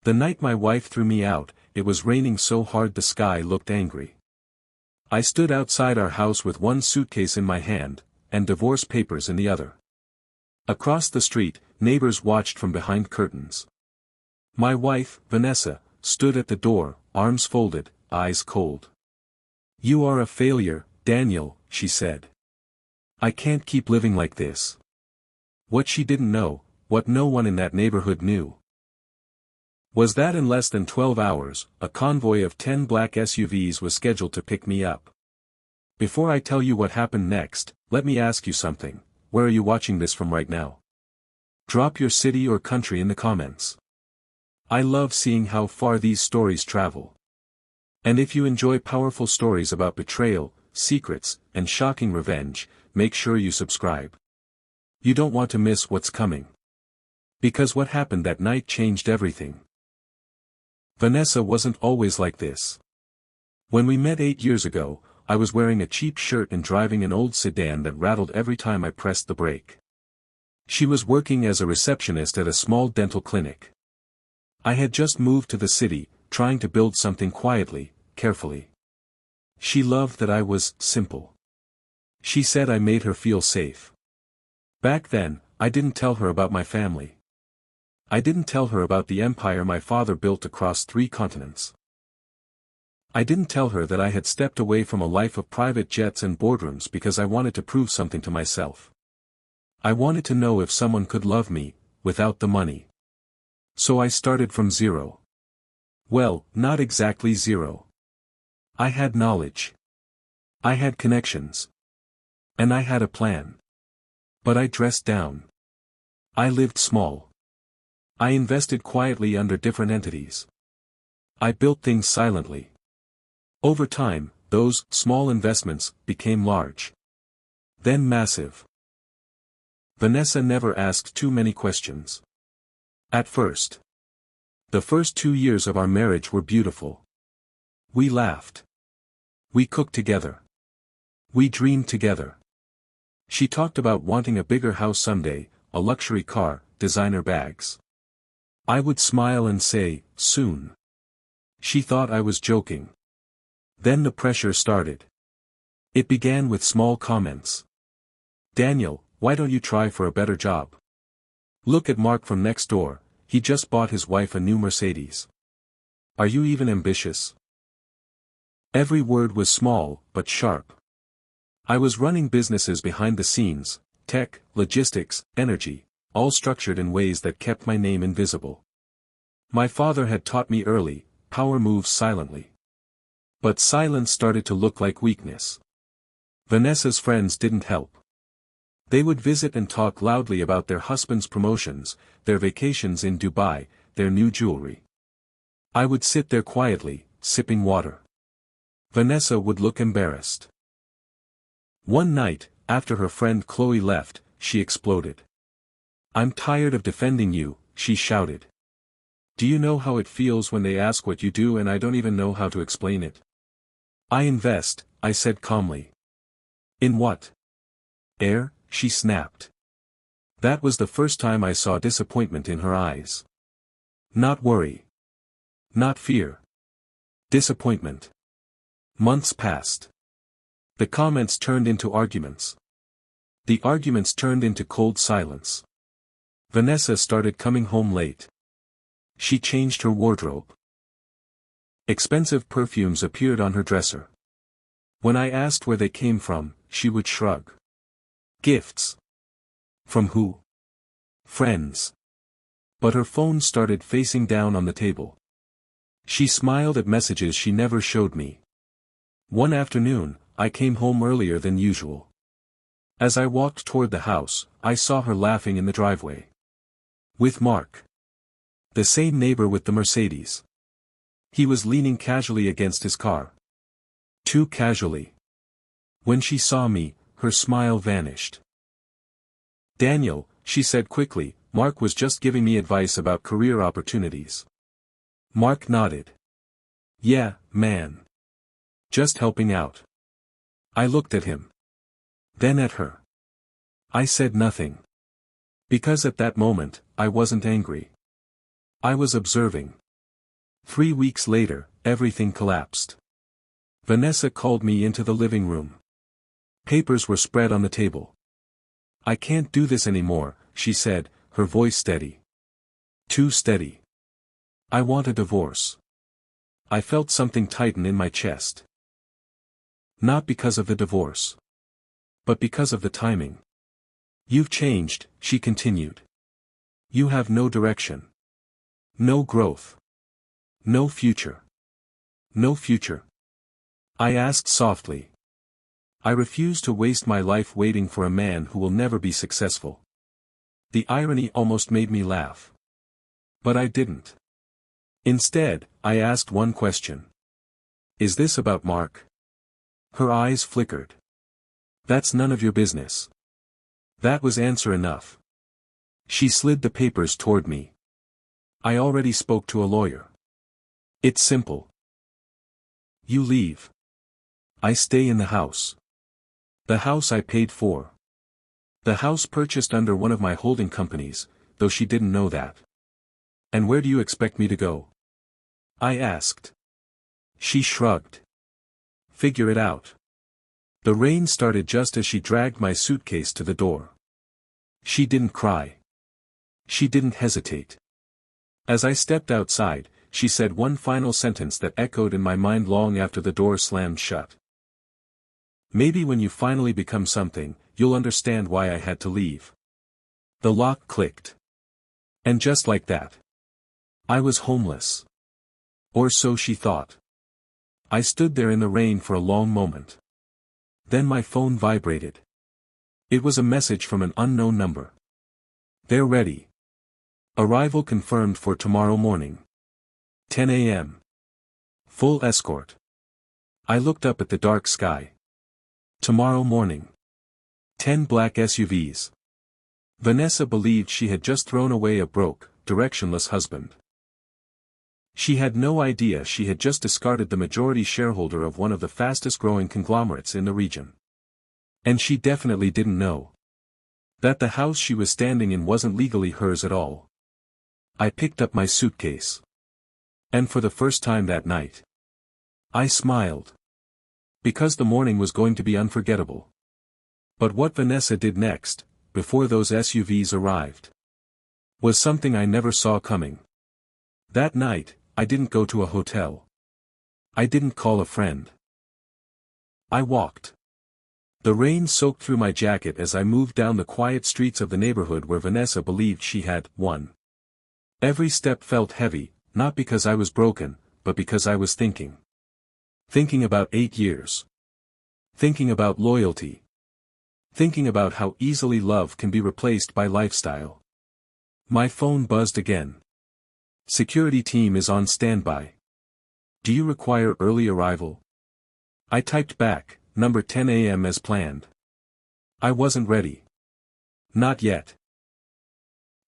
The night my wife threw me out, it was raining so hard the sky looked angry. I stood outside our house with one suitcase in my hand, and divorce papers in the other. Across the street, neighbors watched from behind curtains. My wife, Vanessa, stood at the door, arms folded, eyes cold. "You are a failure, Daniel," she said. "I can't keep living like this." What she didn't know, what no one in that neighborhood knew, was that in less than 12 hours, a convoy of 10 black SUVs was scheduled to pick me up. Before I tell you what happened next, let me ask you something: where are you watching this from right now? Drop your city or country in the comments. I love seeing how far these stories travel. And if you enjoy powerful stories about betrayal, secrets, and shocking revenge, make sure you subscribe. You don't want to miss what's coming. Because what happened that night changed everything. Vanessa wasn't always like this. When we met 8 years ago, I was wearing a cheap shirt and driving an old sedan that rattled every time I pressed the brake. She was working as a receptionist at a small dental clinic. I had just moved to the city, trying to build something quietly, carefully. She loved that I was simple. She said I made her feel safe. Back then, I didn't tell her about my family. I didn't tell her about the empire my father built across 3 continents. I didn't tell her that I had stepped away from a life of private jets and boardrooms because I wanted to prove something to myself. I wanted to know if someone could love me, without the money. So I started from zero. Well, not exactly zero. I had knowledge. I had connections. And I had a plan. But I dressed down. I lived small. I invested quietly under different entities. I built things silently. Over time, those small investments became large. Then massive. Vanessa never asked too many questions. At first. The first 2 years of our marriage were beautiful. We laughed. We cooked together. We dreamed together. She talked about wanting a bigger house someday, a luxury car, designer bags. I would smile and say, soon. She thought I was joking. Then the pressure started. It began with small comments. "Daniel, why don't you try for a better job? Look at Mark from next door, he just bought his wife a new Mercedes. Are you even ambitious?" Every word was small, but sharp. I was running businesses behind the scenes, tech, logistics, energy, all structured in ways that kept my name invisible. My father had taught me early, power moves silently. But silence started to look like weakness. Vanessa's friends didn't help. They would visit and talk loudly about their husbands' promotions, their vacations in Dubai, their new jewelry. I would sit there quietly, sipping water. Vanessa would look embarrassed. One night, after her friend Chloe left, she exploded. "I'm tired of defending you," she shouted. "Do you know how it feels when they ask what you do and I don't even know how to explain it?" "I invest," I said calmly. "In what?" "Air," she snapped. That was the first time I saw disappointment in her eyes. Not worry. Not fear. Disappointment. Months passed. The comments turned into arguments. The arguments turned into cold silence. Vanessa started coming home late. She changed her wardrobe. Expensive perfumes appeared on her dresser. When I asked where they came from, she would shrug. Gifts. From who? Friends. But her phone started facing down on the table. She smiled at messages she never showed me. One afternoon, I came home earlier than usual. As I walked toward the house, I saw her laughing in the driveway. With Mark. The same neighbor with the Mercedes. He was leaning casually against his car. Too casually. When she saw me, her smile vanished. "Daniel," she said quickly, "Mark was just giving me advice about career opportunities." Mark nodded. "Yeah, man. Just helping out." I looked at him. Then at her. I said nothing. Because at that moment, I wasn't angry. I was observing. 3 weeks later, everything collapsed. Vanessa called me into the living room. Papers were spread on the table. "I can't do this anymore," she said, her voice steady. Too steady. "I want a divorce." I felt something tighten in my chest. Not because of the divorce, but because of the timing. "You've changed," she continued. "You have no direction. No growth. No future. No future." I asked softly. "I refuse to waste my life waiting for a man who will never be successful." The irony almost made me laugh. But I didn't. Instead, I asked one question. "Is this about Mark?" Her eyes flickered. "That's none of your business." That was answer enough. She slid the papers toward me. "I already spoke to a lawyer. It's simple. You leave. I stay in the house. The house I paid for. The house purchased under one of my holding companies, though she didn't know that." "And where do you expect me to go?" I asked. She shrugged. "Figure it out." The rain started just as she dragged my suitcase to the door. She didn't cry. She didn't hesitate. As I stepped outside, she said one final sentence that echoed in my mind long after the door slammed shut. "Maybe when you finally become something, you'll understand why I had to leave." The lock clicked. And just like that, I was homeless. Or so she thought. I stood there in the rain for a long moment. Then my phone vibrated. It was a message from an unknown number. "They're ready. Arrival confirmed for tomorrow morning. 10 a.m. Full escort." I looked up at the dark sky. Tomorrow morning. 10 black SUVs. Vanessa believed she had just thrown away a broke, directionless husband. She had no idea she had just discarded the majority shareholder of one of the fastest-growing conglomerates in the region. And she definitely didn't know that the house she was standing in wasn't legally hers at all. I picked up my suitcase. And for the first time that night, I smiled. Because the morning was going to be unforgettable. But what Vanessa did next, before those SUVs arrived, was something I never saw coming. That night, I didn't go to a hotel. I didn't call a friend. I walked. The rain soaked through my jacket as I moved down the quiet streets of the neighborhood where Vanessa believed she had won. Every step felt heavy, not because I was broken, but because I was thinking. Thinking about 8 years. Thinking about loyalty. Thinking about how easily love can be replaced by lifestyle. My phone buzzed again. "Security team is on standby. Do you require early arrival?" I typed back, "Number 10 a.m. as planned." I wasn't ready. Not yet.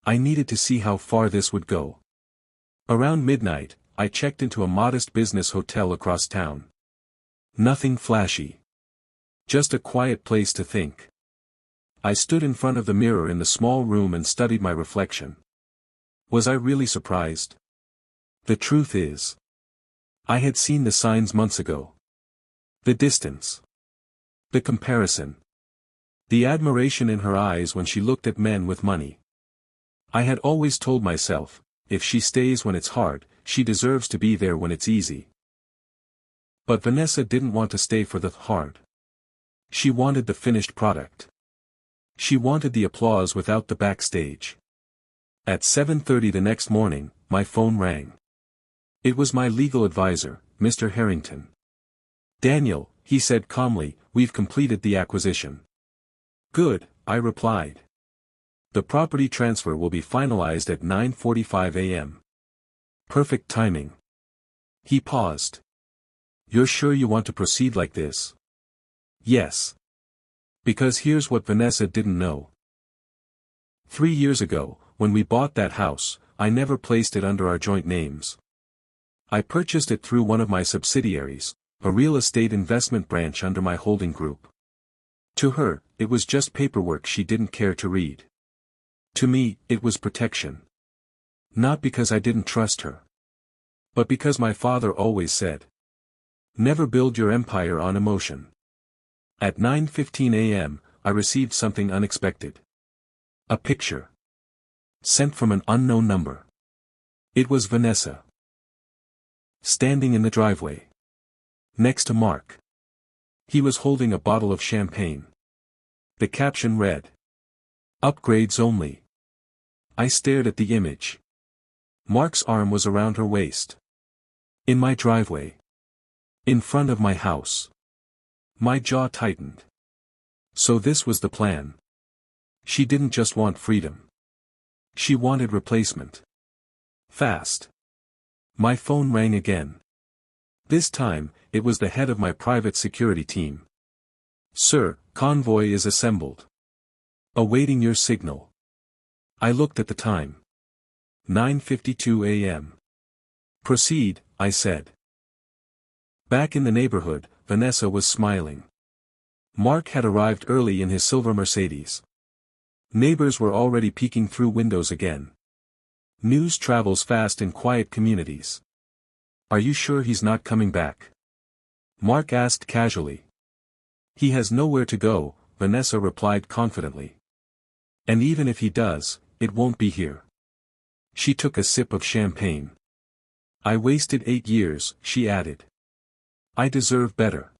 I needed to see how far this would go. Around midnight, I checked into a modest business hotel across town. Nothing flashy. Just a quiet place to think. I stood in front of the mirror in the small room and studied my reflection. Was I really surprised? The truth is, I had seen the signs months ago. The distance. The comparison. The admiration in her eyes when she looked at men with money. I had always told myself, if she stays when it's hard, she deserves to be there when it's easy. But Vanessa didn't want to stay for the hard. She wanted the finished product. She wanted the applause without the backstage. At 7:30 the next morning, my phone rang. It was my legal advisor, Mr. Harrington. "Daniel," he said calmly, "we've completed the acquisition." "Good," I replied. "The property transfer will be finalized at 9:45 a.m. Perfect timing." He paused. "You're sure you want to proceed like this?" "Yes. Because here's what Vanessa didn't know. 3 years ago, when we bought that house, I never placed it under our joint names. I purchased it through one of my subsidiaries, a real estate investment branch under my holding group. To her, it was just paperwork she didn't care to read. To me, it was protection. Not because I didn't trust her. But because my father always said, never build your empire on emotion. At 9:15 a.m., I received something unexpected. A picture. Sent from an unknown number. It was Vanessa. Standing in the driveway. Next to Mark. He was holding a bottle of champagne. The caption read, "Upgrades only." I stared at the image. Mark's arm was around her waist. In my driveway. In front of my house. My jaw tightened. So this was the plan. She didn't just want freedom. She wanted replacement. Fast. My phone rang again. This time, it was the head of my private security team. "Sir, convoy is assembled. Awaiting your signal." I looked at the time. 9:52 a.m. "Proceed," I said. Back in the neighborhood, Vanessa was smiling. Mark had arrived early in his silver Mercedes. Neighbors were already peeking through windows again. News travels fast in quiet communities. "Are you sure he's not coming back?" Mark asked casually. "He has nowhere to go," Vanessa replied confidently. "And even if he does, it won't be here." She took a sip of champagne. "I wasted 8 years," she added. "I deserve better."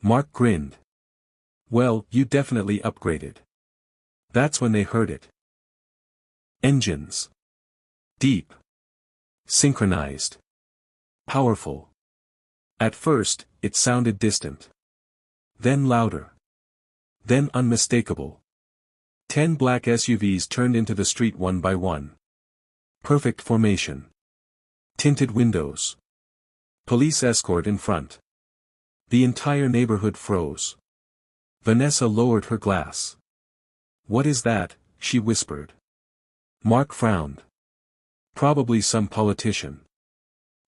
Mark grinned. "Well, you definitely upgraded." That's when they heard it. Engines. Deep. Synchronized. Powerful. At first, it sounded distant. Then louder. Then unmistakable. 10 black SUVs turned into the street one by one. Perfect formation. Tinted windows. Police escort in front. The entire neighborhood froze. Vanessa lowered her glass. "What is that?" she whispered. Mark frowned. "Probably some politician."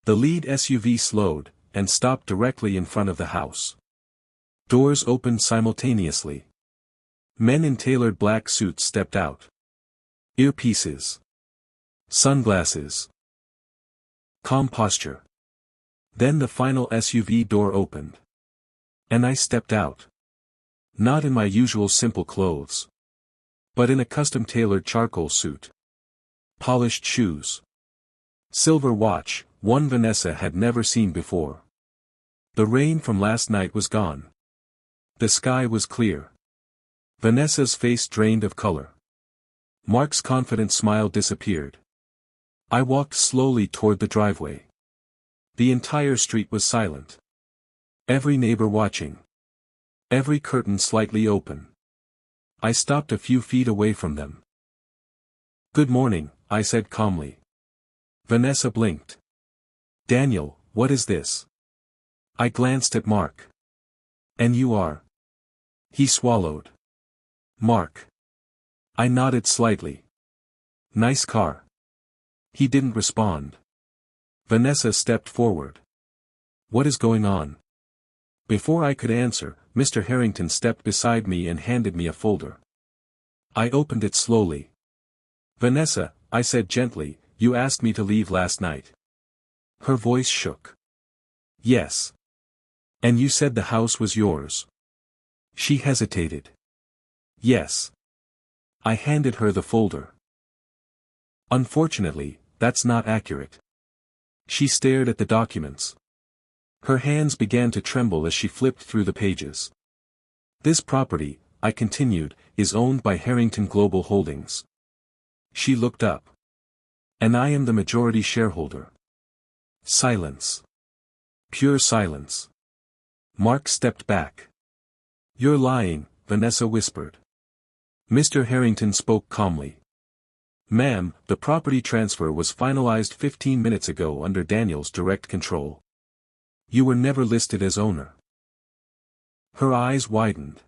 The lead SUV slowed, and stopped directly in front of the house. Doors opened simultaneously. Men in tailored black suits stepped out. Earpieces. Sunglasses. Calm posture. Then the final SUV door opened. And I stepped out. Not in my usual simple clothes. But in a custom-tailored charcoal suit. Polished shoes. Silver watch, one Vanessa had never seen before. The rain from last night was gone. The sky was clear. Vanessa's face drained of color. Mark's confident smile disappeared. I walked slowly toward the driveway. The entire street was silent. Every neighbor watching. Every curtain slightly open. I stopped a few feet away from them. "Good morning," I said calmly. Vanessa blinked. "Daniel, what is this?" I glanced at Mark. "And you are?" He swallowed. "Mark." I nodded slightly. "Nice car." He didn't respond. Vanessa stepped forward. "What is going on?" Before I could answer, Mr. Harrington stepped beside me and handed me a folder. I opened it slowly. "Vanessa," I said gently, "you asked me to leave last night." Her voice shook. "Yes. And you said the house was yours." She hesitated. "Yes." I handed her the folder. "Unfortunately, that's not accurate." She stared at the documents. Her hands began to tremble as she flipped through the pages. "This property," I continued, "is owned by Harrington Global Holdings." She looked up. "And I am the majority shareholder." Silence. Pure silence. Mark stepped back. "You're lying," Vanessa whispered. Mr. Harrington spoke calmly. "Ma'am, the property transfer was finalized 15 minutes ago under Daniel's direct control. You were never listed as owner." Her eyes widened.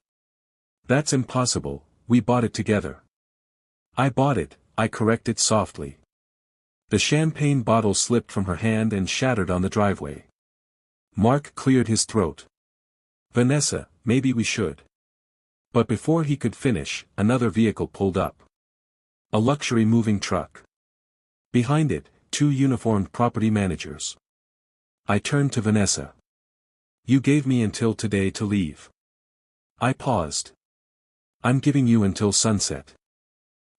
"That's impossible, we bought it together." "I bought it," I corrected softly. The champagne bottle slipped from her hand and shattered on the driveway. Mark cleared his throat. "Vanessa, maybe we should." But before he could finish, another vehicle pulled up. A luxury moving truck. Behind it, two uniformed property managers. I turned to Vanessa. You gave me until today to leave. I paused. I'm giving you until sunset.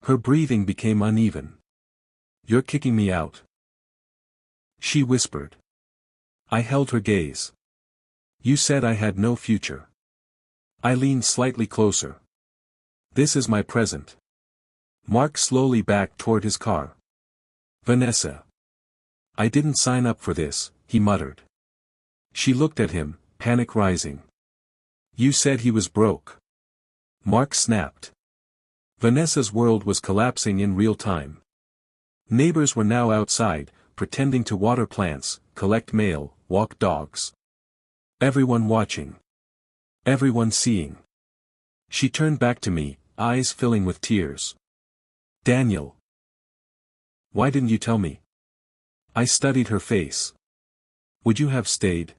Her breathing became uneven. You're kicking me out? She whispered. I held her gaze. You said I had no future. I leaned slightly closer. This is my present. Mark slowly backed toward his car. Vanessa. I didn't sign up for this, he muttered. She looked at him, panic rising. You said he was broke. Mark snapped. Vanessa's world was collapsing in real time. Neighbors were now outside, pretending to water plants, collect mail, walk dogs. Everyone watching. Everyone seeing. She turned back to me, eyes filling with tears. Daniel. Why didn't you tell me? I studied her face. Would you have stayed?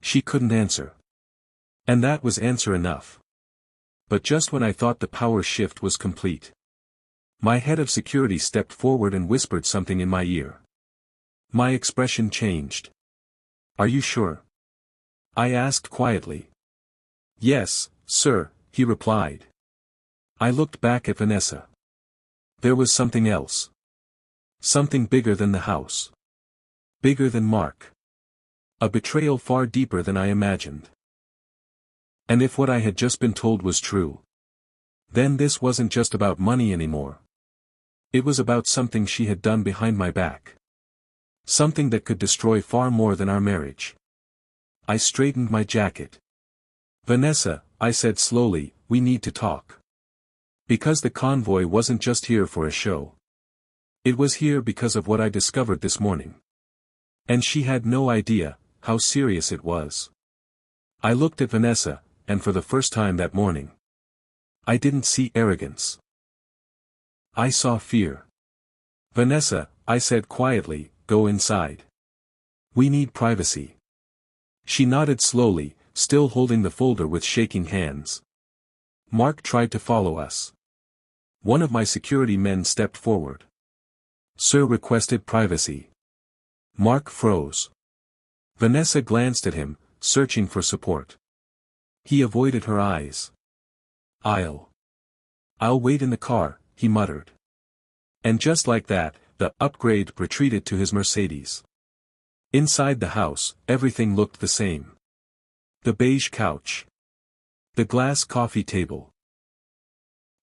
She couldn't answer. And that was answer enough. But just when I thought the power shift was complete, my head of security stepped forward and whispered something in my ear. My expression changed. Are you sure? I asked quietly. Yes, sir, he replied. I looked back at Vanessa. There was something else. Something bigger than the house. Bigger than Mark. A betrayal far deeper than I imagined. And if what I had just been told was true, then this wasn't just about money anymore. It was about something she had done behind my back. Something that could destroy far more than our marriage. I straightened my jacket. Vanessa, I said slowly, we need to talk. Because the convoy wasn't just here for a show. It was here because of what I discovered this morning. And she had no idea how serious it was. I looked at Vanessa, and for the first time that morning, I didn't see arrogance. I saw fear. Vanessa, I said quietly, go inside. We need privacy. She nodded slowly, still holding the folder with shaking hands. Mark tried to follow us. One of my security men stepped forward. Sir requested privacy. Mark froze. Vanessa glanced at him, searching for support. He avoided her eyes. I'll wait in the car, he muttered. And just like that, the upgrade retreated to his Mercedes. Inside the house, everything looked the same. The beige couch. The glass coffee table.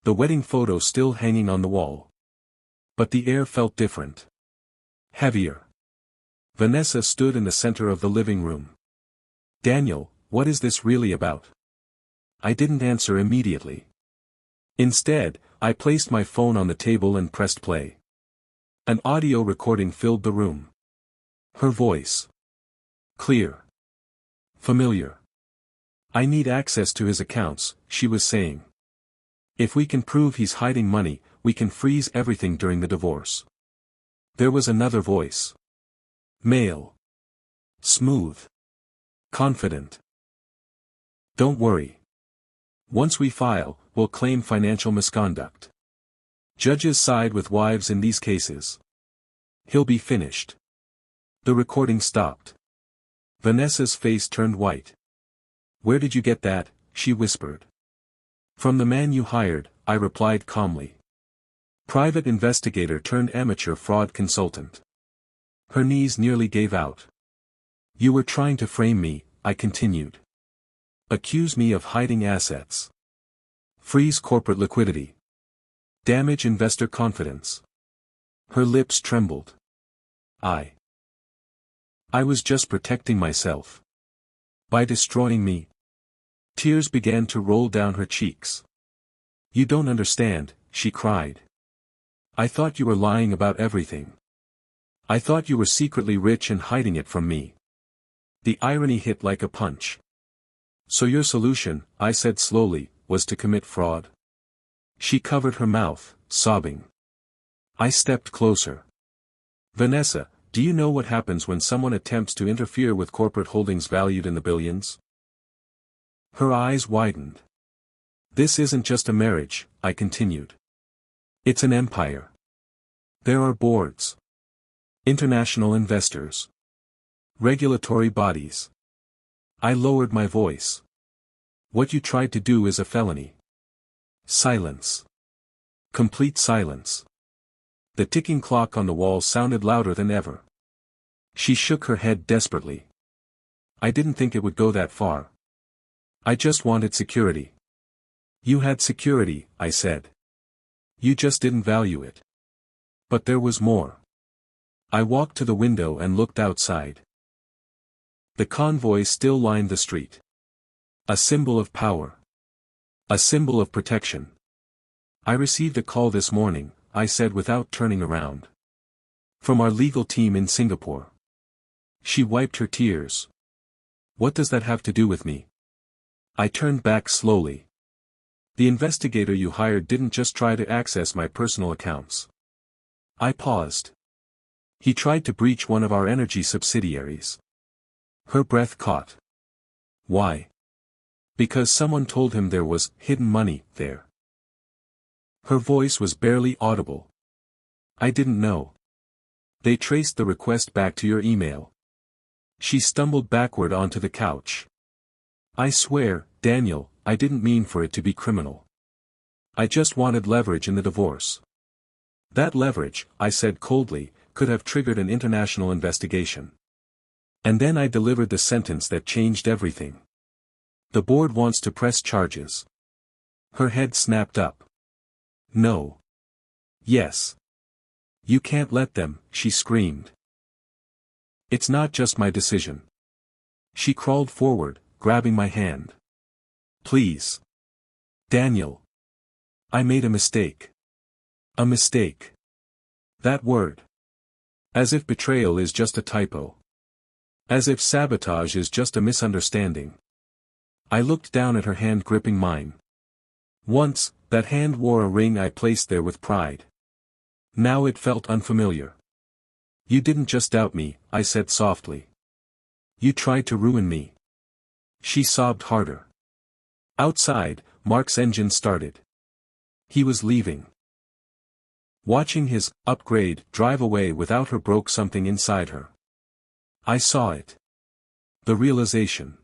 The wedding photo still hanging on the wall. But the air felt different. Heavier. Vanessa stood in the center of the living room. Daniel, what is this really about? I didn't answer immediately. Instead, I placed my phone on the table and pressed play. An audio recording filled the room. Her voice. Clear. Familiar. I need access to his accounts, she was saying. If we can prove he's hiding money, we can freeze everything during the divorce. There was another voice. Male. Smooth. Confident. Don't worry. Once we file, we'll claim financial misconduct. Judges side with wives in these cases. He'll be finished. The recording stopped. Vanessa's face turned white. Where did you get that? She whispered. From the man you hired, I replied calmly. Private investigator turned amateur fraud consultant. Her knees nearly gave out. You were trying to frame me, I continued. Accuse me of hiding assets. Freeze corporate liquidity. Damage investor confidence. Her lips trembled. I was just protecting myself. By destroying me. Tears began to roll down her cheeks. You don't understand, she cried. I thought you were lying about everything. I thought you were secretly rich and hiding it from me. The irony hit like a punch. So your solution, I said slowly, was to commit fraud? She covered her mouth, sobbing. I stepped closer. Vanessa, do you know what happens when someone attempts to interfere with corporate holdings valued in the billions? Her eyes widened. This isn't just a marriage, I continued. It's an empire. There are boards. International investors. Regulatory bodies. I lowered my voice. What you tried to do is a felony. Silence. Complete silence. The ticking clock on the wall sounded louder than ever. She shook her head desperately. I didn't think it would go that far. I just wanted security. You had security, I said. You just didn't value it. But there was more. I walked to the window and looked outside. The convoy still lined the street. A symbol of power. A symbol of protection. I received a call this morning, I said without turning around. From our legal team in Singapore. She wiped her tears. What does that have to do with me? I turned back slowly. The investigator you hired didn't just try to access my personal accounts. I paused. He tried to breach one of our energy subsidiaries. Her breath caught. Why? Because someone told him there was hidden money there. Her voice was barely audible. I didn't know. They traced the request back to your email. She stumbled backward onto the couch. I swear, Daniel, I didn't mean for it to be criminal. I just wanted leverage in the divorce. That leverage, I said coldly, could have triggered an international investigation. And then I delivered the sentence that changed everything. The board wants to press charges. Her head snapped up. No. Yes. You can't let them, she screamed. It's not just my decision. She crawled forward, grabbing my hand. Please. Daniel. I made a mistake. A mistake. That word. As if betrayal is just a typo. As if sabotage is just a misunderstanding. I looked down at her hand gripping mine. Once, that hand wore a ring I placed there with pride. Now it felt unfamiliar. You didn't just doubt me, I said softly. You tried to ruin me. She sobbed harder. Outside, Mark's engine started. He was leaving. Watching his upgrade drive away without her broke something inside her. I saw it. The realization.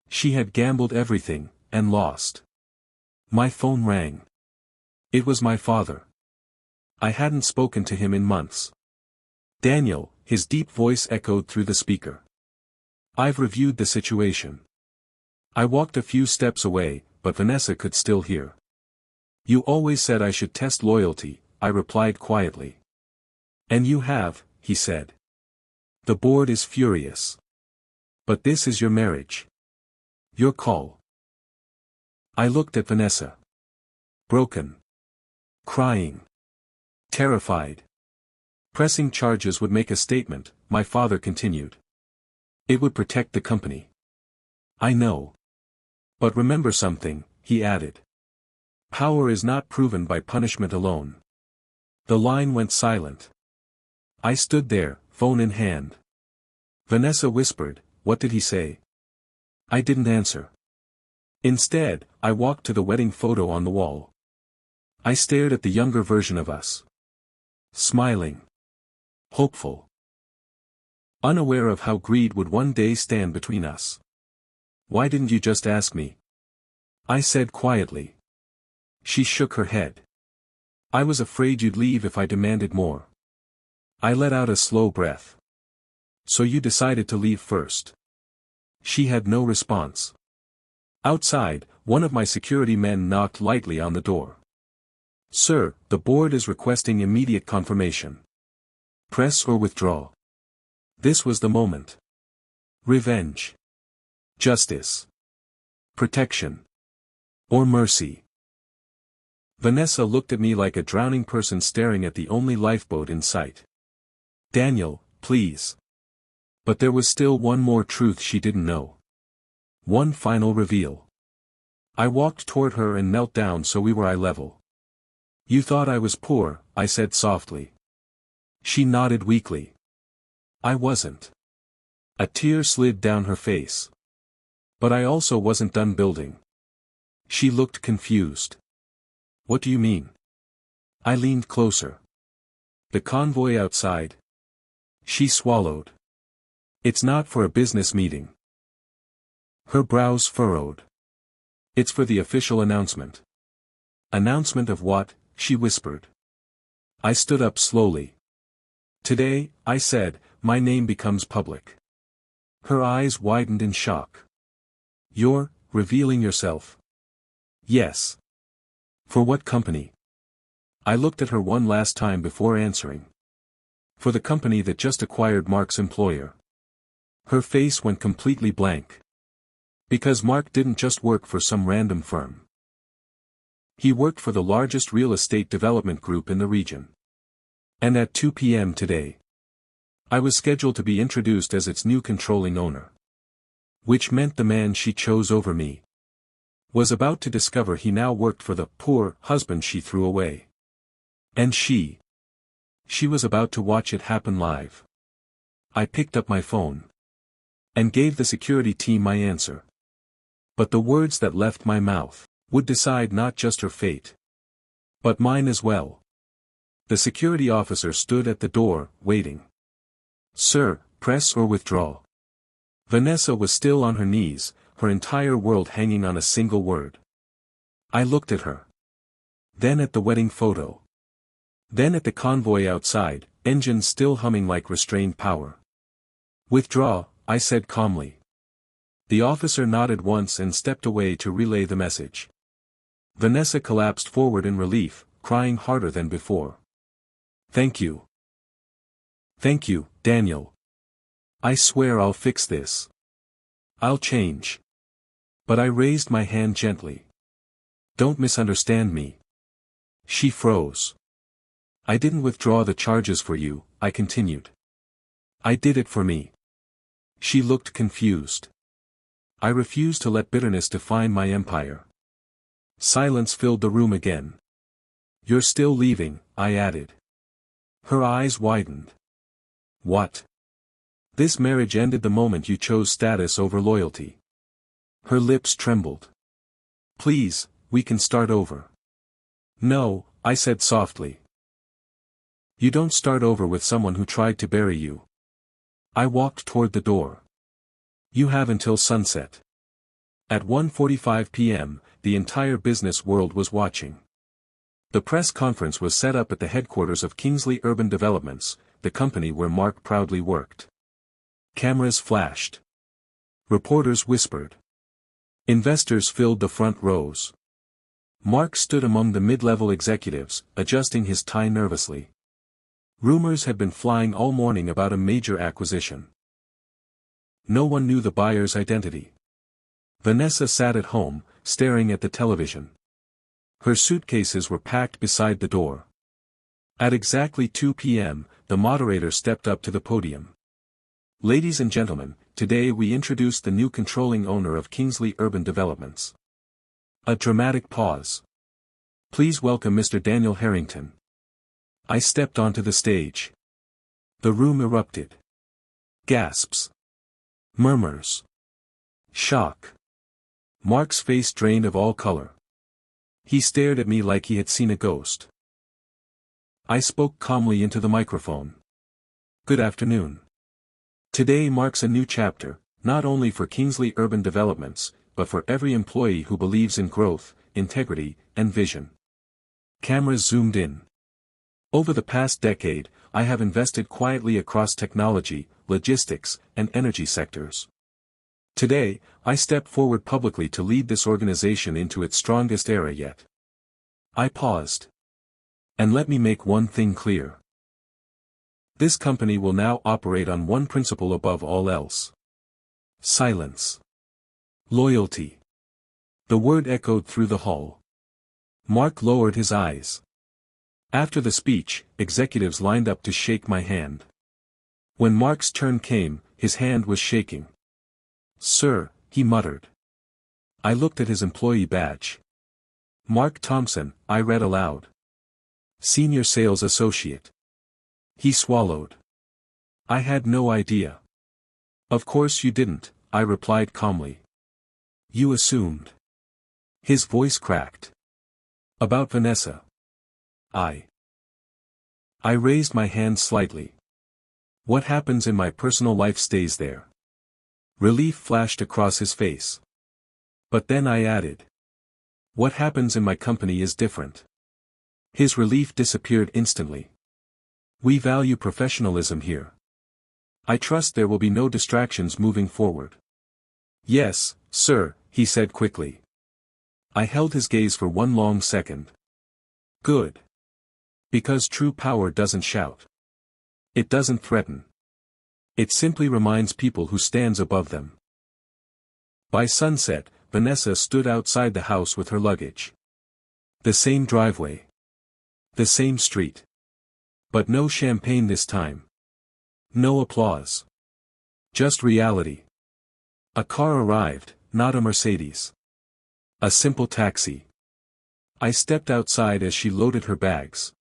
She had gambled everything, and lost. My phone rang. It was my father. I hadn't spoken to him in months. Daniel, his deep voice echoed through the speaker. I've reviewed the situation. I walked a few steps away, but Vanessa could still hear. You always said I should test loyalty, I replied quietly. And you have, he said. The board is furious. But this is your marriage. Your call. I looked at Vanessa. Broken. Crying. Terrified. Pressing charges would make a statement, my father continued. It would protect the company. I know. But remember something, he added. Power is not proven by punishment alone. The line went silent. I stood there, phone in hand. Vanessa whispered, what did he say? I didn't answer. Instead, I walked to the wedding photo on the wall. I stared at the younger version of us. Smiling. Hopeful. Unaware of how greed would one day stand between us. Why didn't you just ask me? I said quietly. She shook her head. I was afraid you'd leave if I demanded more. I let out a slow breath. So you decided to leave first. She had no response. Outside, one of my security men knocked lightly on the door. Sir, the board is requesting immediate confirmation. Press or withdraw. This was the moment. Revenge. Justice. Protection. Or mercy. Vanessa looked at me like a drowning person staring at the only lifeboat in sight. Daniel, please. But there was still one more truth she didn't know. One final reveal. I walked toward her and knelt down so we were eye level. You thought I was poor, I said softly. She nodded weakly. I wasn't. A tear slid down her face. But I also wasn't done building. She looked confused. What do you mean? I leaned closer. The convoy outside. She swallowed. It's not for a business meeting. Her brows furrowed. It's for the official announcement. Announcement of what? She whispered. I stood up slowly. Today, I said, my name becomes public. Her eyes widened in shock. You're revealing yourself? Yes. For what company? I looked at her one last time before answering. For the company that just acquired Mark's employer. Her face went completely blank. Because Mark didn't just work for some random firm. He worked for the largest real estate development group in the region. And at 2 p.m. today, I was scheduled to be introduced as its new controlling owner. Which meant the man she chose over me was about to discover he now worked for the poor husband she threw away. And she was about to watch it happen live. I picked up my phone and gave the security team my answer. But the words that left my mouth would decide not just her fate, but mine as well. The security officer stood at the door, waiting. Sir, press or withdraw. Vanessa was still on her knees, her entire world hanging on a single word. I looked at her. Then at the wedding photo. Then at the convoy outside, engines still humming like restrained power. Withdraw, I said calmly. The officer nodded once and stepped away to relay the message. Vanessa collapsed forward in relief, crying harder than before. Thank you. Thank you, Daniel. I swear I'll fix this. I'll change. But I raised my hand gently. Don't misunderstand me. She froze. I didn't withdraw the charges for you, I continued. I did it for me. She looked confused. I refused to let bitterness define my empire. Silence filled the room again. You're still leaving, I added. Her eyes widened. What? This marriage ended the moment you chose status over loyalty. Her lips trembled. Please, we can start over. No, I said softly. You don't start over with someone who tried to bury you. I walked toward the door. You have until sunset. At 1:45 p.m., the entire business world was watching. The press conference was set up at the headquarters of Kingsley Urban Developments, the company where Mark proudly worked. Cameras flashed. Reporters whispered. Investors filled the front rows. Mark stood among the mid-level executives, adjusting his tie nervously. Rumors had been flying all morning about a major acquisition. No one knew the buyer's identity. Vanessa sat at home, staring at the television. Her suitcases were packed beside the door. At exactly 2 p.m., the moderator stepped up to the podium. Ladies and gentlemen, today we introduce the new controlling owner of Kingsley Urban Developments. A dramatic pause. Please welcome Mr. Daniel Harrington. I stepped onto the stage. The room erupted. Gasps. Murmurs. Shock. Mark's face drained of all color. He stared at me like he had seen a ghost. I spoke calmly into the microphone. Good afternoon. Today marks a new chapter, not only for Kingsley Urban Developments, but for every employee who believes in growth, integrity, and vision. Cameras zoomed in. Over the past decade, I have invested quietly across technology, logistics, and energy sectors. Today, I step forward publicly to lead this organization into its strongest era yet. I paused. And let me make one thing clear. This company will now operate on one principle above all else. Silence. Loyalty. The word echoed through the hall. Mark lowered his eyes. After the speech, executives lined up to shake my hand. When Mark's turn came, his hand was shaking. Sir, he muttered. I looked at his employee badge. Mark Thompson, I read aloud. Senior Sales Associate. He swallowed. I had no idea. Of course you didn't, I replied calmly. You assumed. His voice cracked. About Vanessa. I raised my hand slightly. What happens in my personal life stays there. Relief flashed across his face. But then I added. What happens in my company is different. His relief disappeared instantly. We value professionalism here. I trust there will be no distractions moving forward. Yes, sir, he said quickly. I held his gaze for one long second. Good. Because true power doesn't shout. It doesn't threaten. It simply reminds people who stands above them. By sunset, Vanessa stood outside the house with her luggage. The same driveway. The same street. But no champagne this time. No applause. Just reality. A car arrived, not a Mercedes. A simple taxi. I stepped outside as she loaded her bags.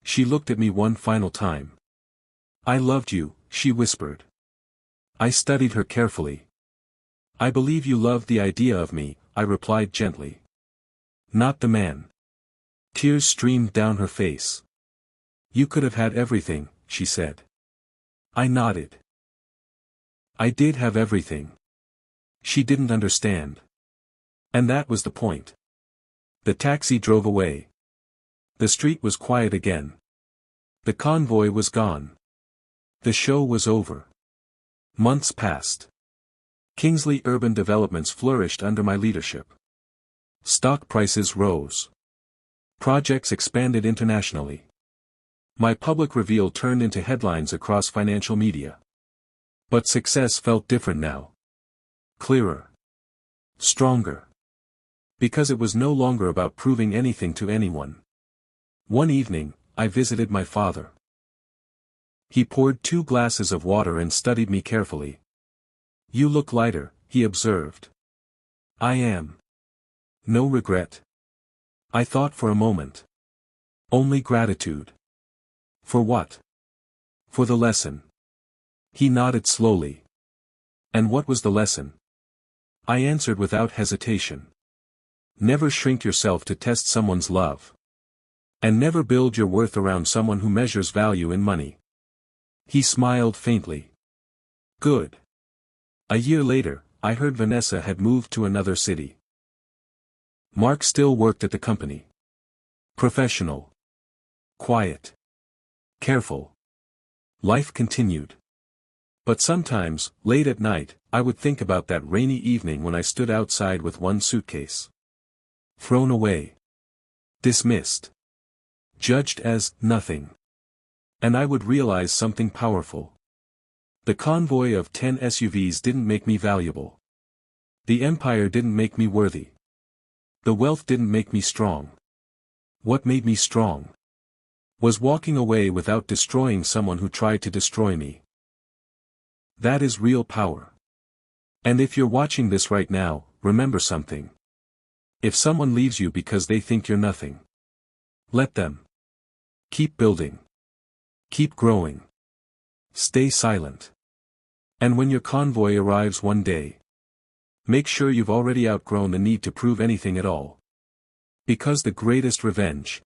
She looked at me one final time. I loved you, she whispered. I studied her carefully. I believe you loved the idea of me, I replied gently. Not the man. Tears streamed down her face. You could have had everything, she said. I nodded. I did have everything. She didn't understand. And that was the point. The taxi drove away. The street was quiet again. The convoy was gone. The show was over. Months passed. Kingsley Urban Developments flourished under my leadership. Stock prices rose. Projects expanded internationally. My public reveal turned into headlines across financial media. But success felt different now. Clearer. Stronger. Because it was no longer about proving anything to anyone. One evening, I visited my father. He poured 2 glasses of water and studied me carefully. You look lighter, he observed. I am. No regret. I thought for a moment. Only gratitude. For what? For the lesson. He nodded slowly. And what was the lesson? I answered without hesitation. Never shrink yourself to test someone's love. And never build your worth around someone who measures value in money. He smiled faintly. Good. A year later, I heard Vanessa had moved to another city. Mark still worked at the company. Professional. Quiet. Careful. Life continued. But sometimes, late at night, I would think about that rainy evening when I stood outside with one suitcase. Thrown away. Dismissed. Judged as nothing. And I would realize something powerful. The convoy of 10 SUVs didn't make me valuable. The empire didn't make me worthy. The wealth didn't make me strong. What made me strong was walking away without destroying someone who tried to destroy me. That is real power. And if you're watching this right now, remember something. If someone leaves you because they think you're nothing, let them. Keep building. Keep growing. Stay silent. And when your convoy arrives one day, make sure you've already outgrown the need to prove anything at all. Because the greatest revenge